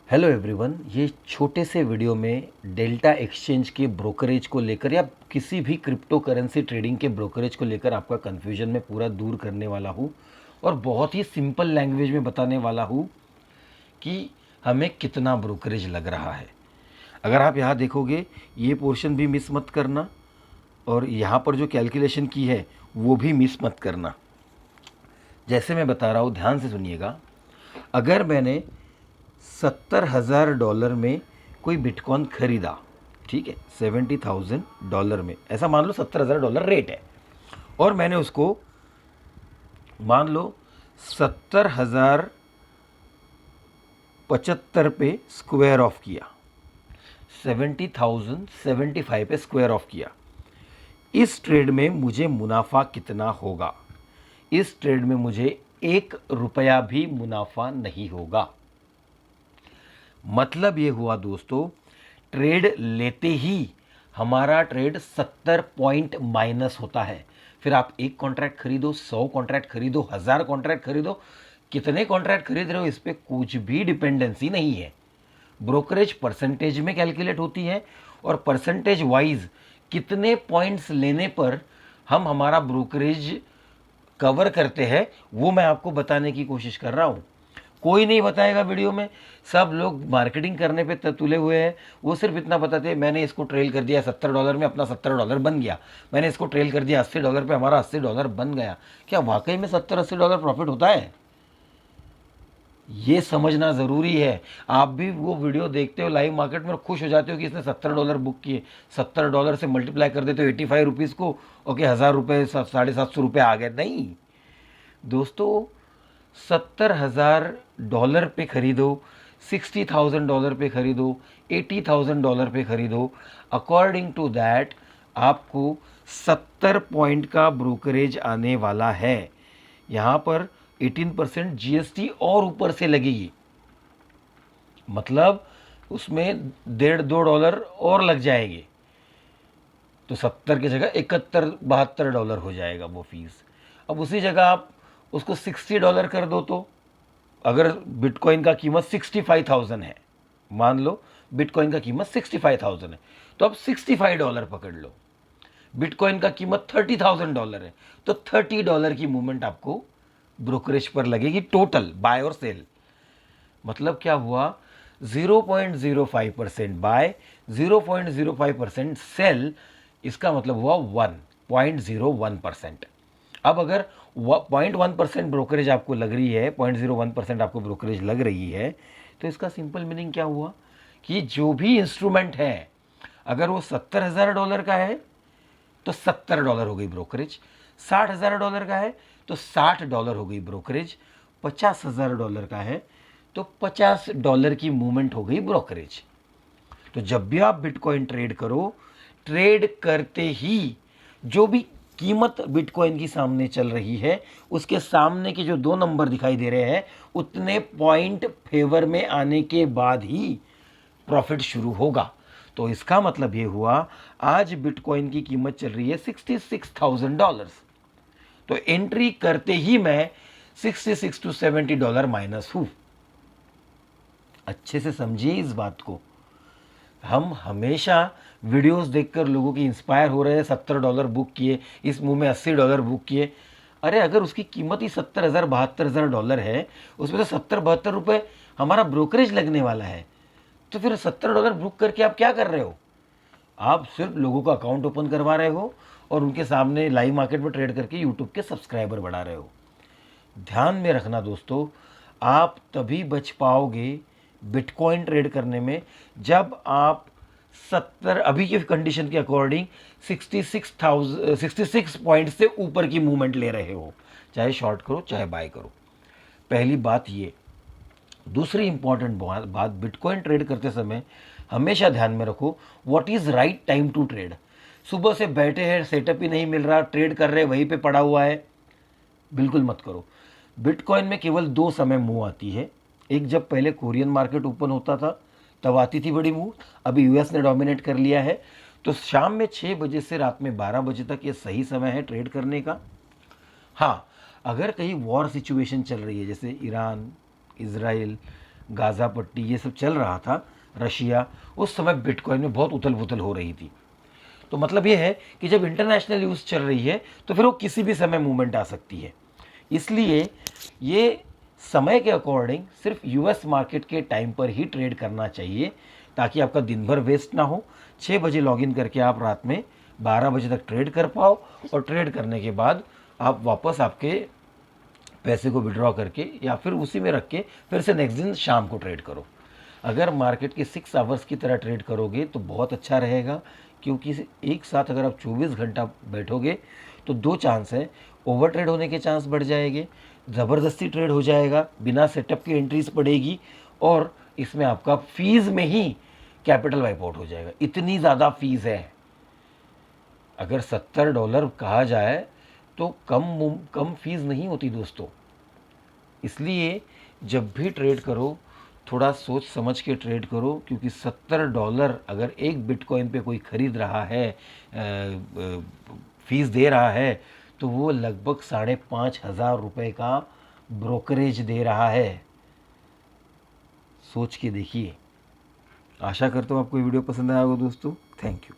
Hello everyone, ये छोटे से वीडियो में डेल्टा एक्सचेंज के ब्रोकरेज को लेकर या किसी भी क्रिप्टो करेंसी ट्रेडिंग के ब्रोकरेज को लेकर आपका कन्फ्यूजन में पूरा दूर करने वाला हूँ और बहुत ही सिंपल लैंग्वेज में बताने वाला हूँ कि हमें कितना ब्रोकरेज लग रहा है। अगर आप यहाँ देखोगे, ये पोर्शन भी मिस मत करना और यहाँ पर जो कैलकुलेशन की है वो भी मिस मत करना। जैसे मैं बता रहा हूँ, ध्यान से सुनिएगा। अगर मैंने $70,000 में कोई बिटकॉइन खरीदा, ठीक है, $70,000 में, ऐसा मान लो $70,000 रेट है, और मैंने उसको मान लो 70,075 पे स्क्वायर ऑफ किया, 70,075 पे स्क्वायर ऑफ किया। इस ट्रेड में मुझे मुनाफा कितना होगा? इस ट्रेड में मुझे ₹1 भी मुनाफा नहीं होगा। मतलब ये हुआ दोस्तों, ट्रेड लेते ही हमारा ट्रेड 70 पॉइंट माइनस होता है। फिर आप एक कॉन्ट्रैक्ट खरीदो, 100 कॉन्ट्रैक्ट खरीदो, 1000 कॉन्ट्रैक्ट खरीदो, कितने कॉन्ट्रैक्ट खरीद रहे हो इस पर कुछ भी डिपेंडेंसी नहीं है। ब्रोकरेज परसेंटेज में कैलकुलेट होती है और परसेंटेज वाइज कितने पॉइंट्स लेने पर हम हमारा ब्रोकरेज कवर करते हैं वो मैं आपको बताने की कोशिश कर रहा हूँ। कोई नहीं बताएगा वीडियो में, सब लोग मार्केटिंग करने पे तुले हुए हैं। वो सिर्फ इतना बताते हैं, मैंने इसको ट्रेल कर दिया $70 में, अपना $70 बन गया। मैंने इसको ट्रेल कर दिया $80 पे, हमारा $80 बन गया। क्या वाकई में $70-80 प्रॉफिट होता है? ये समझना ज़रूरी है। आप भी वो वीडियो देखते हो लाइव मार्केट में, खुश हो जाते हो कि इसने $70 बुक किए, $70 से मल्टीप्लाई कर देते हो 85 रुपीज़ को, ओके, 1000 रुपये, 750 रुपये आ गए। नहीं दोस्तों, $70,000 पे खरीदो, $60,000 पे खरीदो, $80,000 पे खरीदो, अकॉर्डिंग टू दैट आपको 70 पॉइंट का ब्रोकरेज आने वाला है। यहाँ पर 18% जीएसटी और ऊपर से लगेगी, मतलब उसमें $1.5-2 और लग जाएंगे, तो 70 की जगह 71-72 डॉलर हो जाएगा वो फीस। अब उसी जगह आप उसको $60 कर दो, तो अगर बिटकॉइन का कीमत 65,000 है, मान लो बिटकॉइन का कीमत 65,000 है, तो अब $65 पकड़ लो। बिटकॉइन का कीमत $30,000 है, तो $30 की मूवमेंट आपको ब्रोकरेज पर लगेगी, टोटल बाय और सेल। मतलब क्या हुआ? 0.05% बाय, 0.05% सेल, इसका मतलब हुआ 1.01%। अब अगर 0.1% ब्रोकरेज आपको लग रही है, 0.01% आपको ब्रोकरेज लग रही है, तो इसका सिंपल मीनिंग क्या हुआ कि जो भी इंस्ट्रूमेंट है, अगर वो $70,000 का है तो $70 हो गई ब्रोकरेज, $60,000 का है तो $60 हो गई ब्रोकरेज, $50,000 का है तो $50 की मूवमेंट हो गई ब्रोकरेज। तो जब भी आप बिटकॉइन ट्रेड करो, ट्रेड करते ही जो भी कीमत बिटकॉइन की सामने चल रही है, उसके सामने के जो 2 नंबर दिखाई दे रहे हैं, उतने पॉइंट फेवर में आने के बाद ही प्रॉफिट शुरू होगा। तो इसका मतलब ये हुआ, आज बिटकॉइन की कीमत चल रही है $66,000, तो एंट्री करते ही मैं $66 to $70 माइनस हूं। अच्छे से समझिए इस बात को। हम हमेशा वीडियोस देखकर लोगों की इंस्पायर हो रहे हैं, $70 बुक किए, इस मुंह में $80 बुक किए। अरे अगर उसकी कीमत ही 70,000-72,000 है, उसमें तो 70-72 रुपये हमारा ब्रोकरेज लगने वाला है, तो फिर $70 बुक करके आप क्या कर रहे हो? आप सिर्फ लोगों का अकाउंट ओपन करवा रहे हो और उनके सामने लाइव मार्केट में ट्रेड करके यूट्यूब के सब्सक्राइबर बढ़ा रहे हो। ध्यान में रखना दोस्तों, आप तभी बच पाओगे बिटकॉइन ट्रेड करने में जब आप 70, अभी की कंडीशन के अकॉर्डिंग 66 पॉइंट से ऊपर की मूवमेंट ले रहे हो, चाहे शॉर्ट करो चाहे बाय करो। पहली बात ये। दूसरी इंपॉर्टेंट बात, बिटकॉइन ट्रेड करते समय हमेशा ध्यान में रखो, what is right time to trade. सुबह से बैठे हैं, सेटअप ही नहीं मिल रहा, ट्रेड कर रहे हैं, वहीं पे पड़ा हुआ है, बिल्कुल मत करो। बिटकॉइन में केवल 2 समय मूव आती है। एक, जब पहले कोरियन मार्केट ओपन होता था तब आती थी बड़ी मूव, अभी यूएस ने डोमिनेट कर लिया है, तो शाम में 6 बजे से रात में 12 बजे तक ये सही समय है ट्रेड करने का। हाँ, अगर कहीं वॉर सिचुएशन चल रही है, जैसे ईरान, इसराइल, गाज़ा पट्टी ये सब चल रहा था, रशिया, उस समय बिटकॉइन में बहुत उथल पुथल हो रही थी। तो मतलब ये है कि जब इंटरनेशनल यूज़ चल रही है तो फिर वो किसी भी समय मूवमेंट आ सकती है। इसलिए ये समय के अकॉर्डिंग सिर्फ यूएस मार्केट के टाइम पर ही ट्रेड करना चाहिए, ताकि आपका दिन भर वेस्ट ना हो। 6 बजे लॉगिन करके आप रात में 12 बजे तक ट्रेड कर पाओ, और ट्रेड करने के बाद आप वापस आपके पैसे को विड्रॉ करके या फिर उसी में रख के फिर से नेक्स्ट दिन शाम को ट्रेड करो। अगर मार्केट के 6 आवर्स की तरह ट्रेड करोगे तो बहुत अच्छा रहेगा, क्योंकि एक साथ अगर आप 24 घंटा बैठोगे तो दो चांस है, ओवर ट्रेड होने के चांस बढ़ जाएंगे, ज़बरदस्ती ट्रेड हो जाएगा, बिना सेटअप की एंट्रीज पड़ेगी, और इसमें आपका फीस में ही कैपिटल वाइप आउट हो जाएगा। इतनी ज़्यादा फीस है। अगर $70 कहा जाए तो कम फीस नहीं होती दोस्तों। इसलिए जब भी ट्रेड करो थोड़ा सोच समझ के ट्रेड करो, क्योंकि $70 अगर एक बिटकॉइन पे कोई ख़रीद रहा है, फीस दे रहा है, तो वो लगभग 5,500 रुपये का ब्रोकरेज दे रहा है। सोच के देखिए। आशा करता हूँ आपको ये वीडियो पसंद आया होगा दोस्तों। Thank you.